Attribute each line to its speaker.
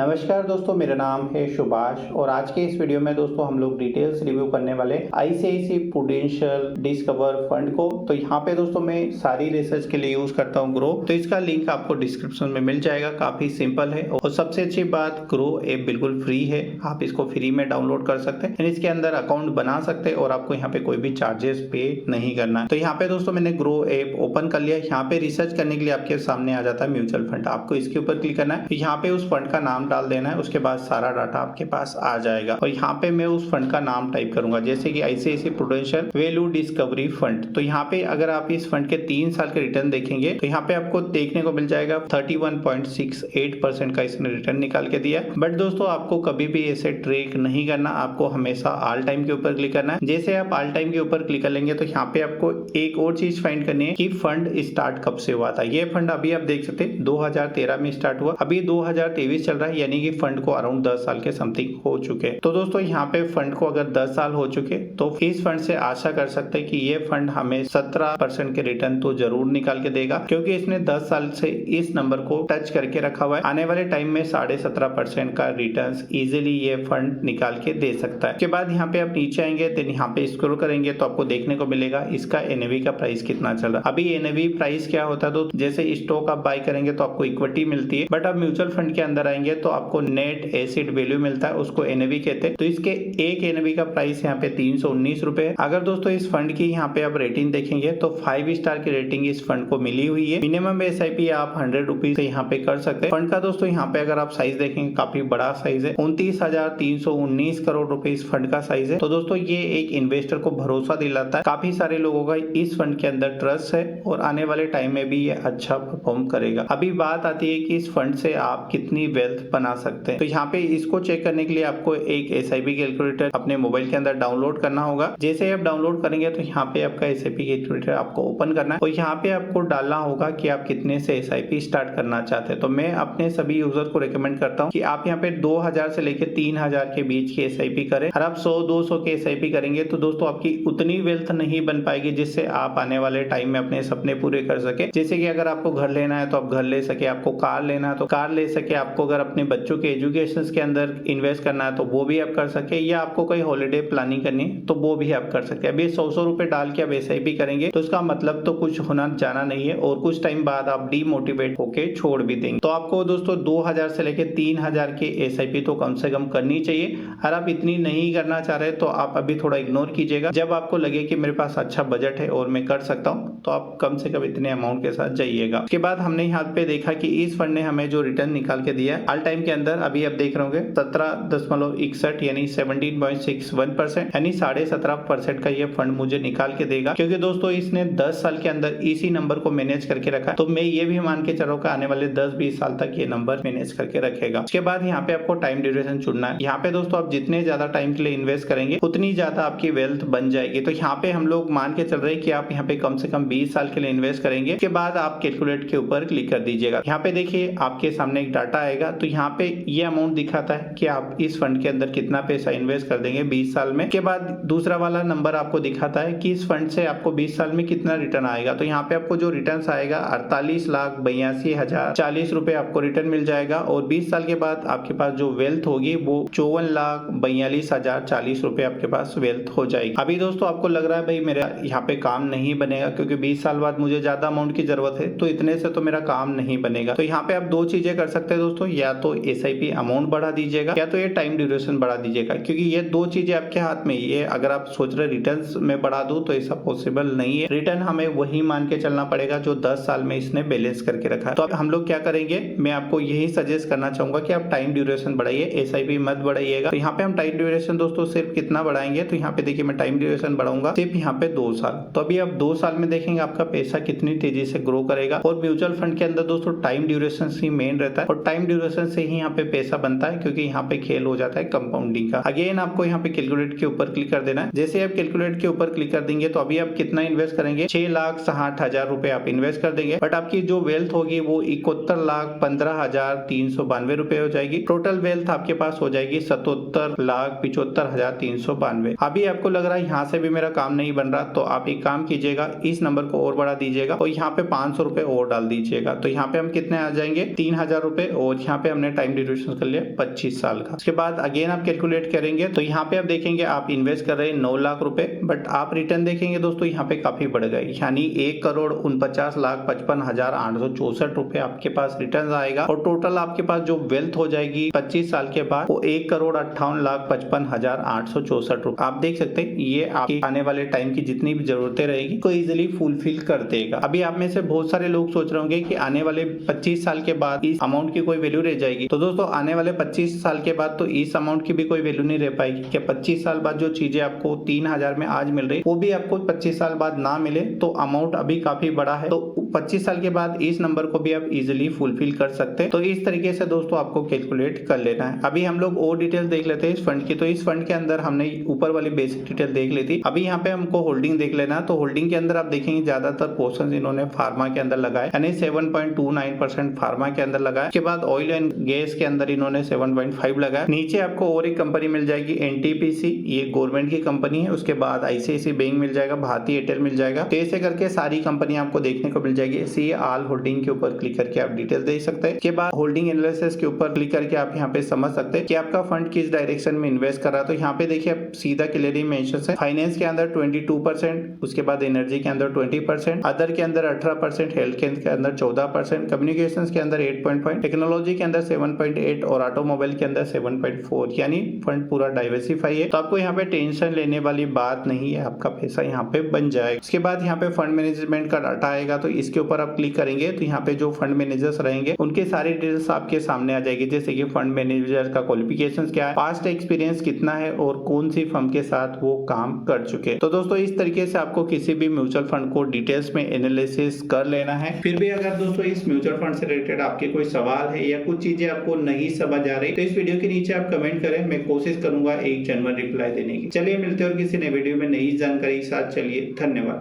Speaker 1: नमस्कार दोस्तों, मेरा नाम है सुभाष और आज के इस वीडियो में दोस्तों हम लोग डिटेल्स रिव्यू करने वाले आईसीआईसीआई प्रूडेंशियल डिस्कवर फंड को। तो यहाँ पे दोस्तों मैं सारी रिसर्च के लिए यूज करता हूँ ग्रो, तो इसका लिंक आपको डिस्क्रिप्शन में मिल जाएगा। काफी सिंपल है और सबसे अच्छी बात ग्रो ऐप बिल्कुल फ्री है, आप इसको फ्री में डाउनलोड कर सकते हैं, इसके अंदर अकाउंट बना सकते हैं और आपको यहाँ पे कोई भी चार्जेस पे नहीं करना है। तो यहाँ पे दोस्तों मैंने ग्रो ऐप ओपन कर लिया। यहाँ पे रिसर्च करने के लिए आपके सामने आ जाता है म्यूचुअल फंड, आपको इसके ऊपर क्लिक करना है। यहाँ पे उस फंड का नाम डाल देना है, उसके बाद सारा डाटा आपके पास आ जाएगा और यहाँ पे मैं उस फंड का नाम टाइप करूंगा, जैसे कि ICICI prudential value discovery fund. तो यहाँ पे अगर आप इस फंड के 3 साल के रिटर्न देखेंगे तो यहाँ पे आपको देखने को मिल जाएगा 31.68% का इसने रिटर्न निकाल के दिया। बट दोस्तों आपको कभी भी ऐसे ट्रेक नहीं करना, आपको हमेशा ऑल टाइम के ऊपर क्लिक करना है। जैसे आप ऑल टाइम के ऊपर क्लिक कर लेंगे तो यहाँ पे आपको एक और चीज फाइंड करनी है कि फंड स्टार्ट कब से हुआ था। ये फंड अभी आप देख सकते हैं 2013 में स्टार्ट हुआ, अभी 2023 चल रहा है, यानी कि फंड को अराउंड 10 साल के समथिंग हो चुके। तो दोस्तों यहाँ पे फंड को अगर 10 साल हो चुके तो इस फंड से आशा कर सकते हैं कि ये फंड हमें 17% के रिटर्न तो जरूर निकाल के देगा, क्योंकि इसने 10 साल से इस नंबर को टच करके रखा हुआ है। आने वाले टाइम में 17.5% का रिटर्न इजिली ये फंड निकाल के दे सकता है। उसके बाद यहाँ पे आप नीचे आएंगे तो यहाँ पे स्क्रॉल करेंगे तो आपको देखने को मिलेगा इसका एनएवी का प्राइस कितना चल रहा है। अभी एनएवी प्राइस क्या होता है, तो जैसे स्टॉक आप बाय करेंगे तो आपको इक्विटी मिलती है, बट आप म्यूचुअल फंड के अंदर आएंगे तो आपको नेट एसिड वैल्यू मिलता है, उसको एनएवी कहते हैं। तो इसके एक एनएवी का प्राइस यहाँ पे 319 रुपए है। अगर दोस्तों इस फंड की यहाँ पे आप रेटिंग देखेंगे तो 5 स्टार की रेटिंग इस फंड को मिली हुई है। मिनिमम एसआईपी आप 100 रुपीज से यहाँ पे कर सकते हैं। फंड का दोस्तों यहाँ पे अगर आप साइज देखेंगे काफी बड़ा साइज है, 29,319 करोड़ रुपए इस फंड का साइज है। तो दोस्तों ये एक इन्वेस्टर को भरोसा दिलाता है, काफी सारे लोगों का इस फंड के अंदर ट्रस्ट है और आने वाले टाइम में भी ये अच्छा परफॉर्म करेगा। अभी बात आती है कि इस फंड से आप कितनी वेल्थ बना सकते हैं। तो यहाँ पे इसको चेक करने के लिए आपको एक एसआईपी कैलकुलेटर अपने मोबाइल के अंदर डाउनलोड करना होगा। जैसे आप डाउनलोड करेंगे तो यहाँ पे आपका एसआईपी कैलकुलेटर आपको ओपन करना है और यहाँ पे आपको डालना होगा कि आप कितने से एसआईपी स्टार्ट करना चाहते हैं। तो मैं अपने सभी यूजर को रिकमेंड करता हूँ कि आप यहाँ पे 2000 से लेकर 3000 के बीच की एसआईपी करें। अगर आप 100-200 के एसआईपी करेंगे तो दोस्तों आपकी उतनी वेल्थ नहीं बन पाएगी जिससे आप आने वाले टाइम में अपने सपने पूरे कर सके। जैसे कि अगर आपको घर लेना है तो आप घर ले सके, आपको कार लेना है तो कार ले सके, आपको अगर अपने बच्चों के एजुकेशन के अंदर इन्वेस्ट करना है तो वो भी आप कर सके, या आपको कोई हॉलीडे प्लानिंग करनी है तो वो भी आप कर सकते हैं। अभी 100 रुपए डाल के आप एसआईपी करेंगे तो उसका मतलब तो कुछ होना जाना नहीं है और कुछ टाइम बाद आप डीमोटिवेट होके छोड़ भी देंगे। तो आपको दोस्तों 2000 से लेके 3000 के एसआईपी तो कम से कम करनी चाहिए। अगर आप इतनी नहीं करना चाह रहे तो आप अभी थोड़ा इग्नोर कीजिएगा। जब आपको लगे कि मेरे पास अच्छा बजट है और मैं कर सकता हूँ तो आप कम से कम इतने अमाउंट के साथ जाइएगा। उसके बाद हमने यहाँ पे देखा कि इस फंड ने हमें जो रिटर्न निकाल के दिया है ऑल टाइम के अंदर, अभी आप देख रहे होंगे 17.61 यानी 17.61%, यानी 17.5% का ये फंड मुझे निकाल के देगा, क्योंकि दोस्तों इसने 10 साल के अंदर इसी नंबर को मैनेज करके रखा है। तो मैं ये भी मान के चलूँ आने वाले 10-20 साल तक ये नंबर मैनेज करके रखेगा। उसके बाद यहाँ पे आपको टाइम ड्यूरेशन चुनना है। यहाँ पे दोस्तों आप जितने ज्यादा टाइम के लिए इन्वेस्ट करेंगे उतनी ज्यादा आपकी वेल्थ बन जाएगी। तो यहाँ पे हम लोग मान के चल रहे हैं कि आप यहाँ पे कम से कम 20 साल के लिए इन्वेस्ट करेंगे। उसके बाद आप कैलकुलेट के ऊपर क्लिक कर दीजिएगा। यहाँ पे देखिए आपके सामने एक डाटा आएगा, तो यहाँ पे ये अमाउंट दिखाता है कि आप इस फंड के अंदर कितना पैसा इन्वेस्ट कर देंगे 20 साल में। के बाद दूसरा वाला नंबर आपको दिखाता है कि इस फंड से आपको 20 साल में कितना रिटर्न आएगा। तो यहाँ पे आपको जो रिटर्न आएगा 48,82,040 रुपए आपको रिटर्न मिल जाएगा और 20 साल के बाद आपके पास जो वेल्थ होगी वो 54,42,040 रुपए आपके पास वेल्थ हो जाएगी। अभी दोस्तों आपको लग रहा है भाई मेरा यहाँ पे काम नहीं बनेगा क्योंकि 20 साल बाद मुझे ज्यादा अमाउंट की जरूरत है, तो इतने से तो मेरा काम नहीं बनेगा। तो यहाँ पे आप दो चीजें कर सकते हैं दोस्तों, या तो एसआईपी अमाउंट बढ़ा दीजिएगा या तो ये टाइम ड्यूरेशन बढ़ा दीजिएगा, क्योंकि ये दो चीजें आपके हाथ में। ये अगर आप सोच रहे रिटर्न्स में बढ़ा दूं तो ऐसा पॉसिबल नहीं है। रिटर्न हमें वही मान के चलना पड़ेगा जो 10 साल में इसने बैलेंस करके रखा है। तो अब हम लोग क्या करेंगे, मैं आपको यही सजेस्ट करना चाहूंगा कि आप टाइम ड्यूरेशन बढ़ाइए, एसआईपी मत बढ़ाइएगा। तो यहाँ पे हम टाइम ड्यूरेशन दोस्तों सिर्फ कितना बढ़ाएंगे, तो यहाँ पे देखिए मैं टाइम ड्यूरेशन बढ़ाऊंगा सिर्फ यहाँ पे 2 साल। तो अभी आप 2 साल में देखेंगे आपका पैसा कितनी तेजी से ग्रो करेगा। और म्यूचुअल फंड के अंदर दोस्तों टाइम ड्यूरेशन ही मेन रहता है और टाइम ड्यूरेशन से ही यहाँ पे पैसा बनता है, क्योंकि यहाँ पे खेल हो जाता है कंपाउंडिंग का। अगेन आपको यहाँ पे कैलकुलेट के ऊपर क्लिक कर देना है। जैसे आप कैलकुलेट के ऊपर क्लिक कर देंगे तो अभी आप कितना इन्वेस्ट करेंगे, 6,60,000 रुपए आप इन्वेस्ट कर देंगे, बट आपकी जो वेल्थ होगी वो 71,15,392 रुपए हो जाएगी। टोटल वेल्थ आपके पास हो जाएगी 77,75,392। अभी आपको लग रहा है यहाँ से भी मेरा काम नहीं बन रहा, तो आप एक काम कीजिएगा, इस नंबर को और बढ़ा दीजिएगा और यहाँ पे 500 रुपए और डाल दीजिएगा। तो यहाँ पे हम कितने आ जाएंगे, 3,000 रुपए, और यहाँ पे हमने हमने टाइम ड्यूरेशन कर लिया 25 साल का। उसके बाद अगेन आप कैलकुलेट करेंगे तो यहाँ पे आप देखेंगे आप इन्वेस्ट कर रहे हैं 9 लाख रुपए, बट आप रिटर्न देखेंगे दोस्तों यहाँ पे काफी बढ़ गए, यानी 1,49,55,864 रुपए आपके पास रिटर्न आएगा और टोटल आपके पास जो वेल्थ हो जाएगी 25 साल के बाद वो 1,58,55,864 रुपए। आप देख सकते हैं ये आपके आने वाले टाइम की जितनी भी जरूरतें रहेगी को इजिली फुलफिल कर देगा। अभी आप में से बहुत सारे लोग सोच रहे होंगे कि आने वाले 25 साल के बाद इस अमाउंट की कोई वैल्यू रह जाएगी। तो दोस्तों आने वाले 25 साल के बाद तो इस अमाउंट की भी कोई वैल्यू नहीं रह पाएगी। क्या 25 साल बाद जो चीजें आपको 3,000 में आज मिल रही वो भी आपको 25 साल बाद ना मिले तो अमाउंट अभी काफी बड़ा है, तो 25 साल के बाद इस नंबर को भी आप इजिली फुलफिल कर सकते हैं। तो इस तरीके से दोस्तों आपको कैलकुलेट कर लेना है। अभी हम लोग और डिटेल देख लेते हैं इस फंड की। तो इस फंड के अंदर हमने ऊपर वाली बेसिक डिटेल देख ली थी। अभी यहाँ पे हमको होल्डिंग देख लेना है। तो होल्डिंग के अंदर आप देखेंगे ज्यादातर पोर्शन इन्होंने फार्मा के अंदर लगाए, यानी 7.29% फार्मा के अंदर लगाया। उसके बाद ऑयल एंड गैस के अंदर इन्होंने 7.5 लगाया। नीचे आपको और एक कंपनी मिल जाएगी एनटीपीसी, ये गवर्नमेंट की कंपनी है। उसके बाद आईसीआईसी बैंक मिल जाएगा, भारतीय एयरटेल मिल जाएगा। तो ऐसे करके सारी कंपनी आपको देखने को मिल जाएगी। सी ऑल होल्डिंग के ऊपर क्लिक करके आप डिटेल देख सकते हैं। के बाद होल्डिंग एनालिसिस के ऊपर क्लिक करके आप यहाँ पे समझ सकते हैं कि आपका फंड किस डायरेक्शन में इन्वेस्ट कर रहा है। तो यहाँ पे देखिए आप सीधा क्लियरली मेंशन है, फाइनेंस के अंदर 22%, उसके बाद एनर्जी के अंदर 20%, अदर के अंदर 18%, हेल्थ के अंदर 14%, कम्युनिकेशन के अंदर 8.5, टेक्नोलॉजी के अंदर 7.8 और ऑटोमोबाइल के अंदर 7.4, यानी फंड पूरा डाइवर्सिफाई है। तो आपको यहाँ पे टेंशन लेने वाली बात नहीं है, आपका पैसा यहाँ पे बन जाएगा। उसके बाद यहाँ पे फंड मैनेजमेंट का डाटा आएगा, तो इसके ऊपर आप क्लिक करेंगे तो यहाँ पे जो फंड मैनेजर्स रहेंगे उनके सारी डिटेल्स आपके सामने आ जाएगी, जैसे कि फंड मैनेजर का क्वालिफिकेशंस क्या है, पास्ट एक्सपीरियंस कितना है और कौन सी फर्म के साथ वो काम कर चुके हैं। तो दोस्तों इस तरीके से आपको किसी भी म्यूचुअल फंड को डिटेल्स में एनालिसिस कर लेना है। फिर भी अगर दोस्तों इस म्यूचुअल फंड से रिलेटेड आपके कोई सवाल है या कुछ चीजें आपको नहीं समझ आ रही तो इस वीडियो के नीचे आप कमेंट करें, मैं कोशिश करूंगा एक जनरल रिप्लाई देने की। चलिए मिलते हैं और किसी नए वीडियो में नई जानकारी के साथ। चलिए धन्यवाद।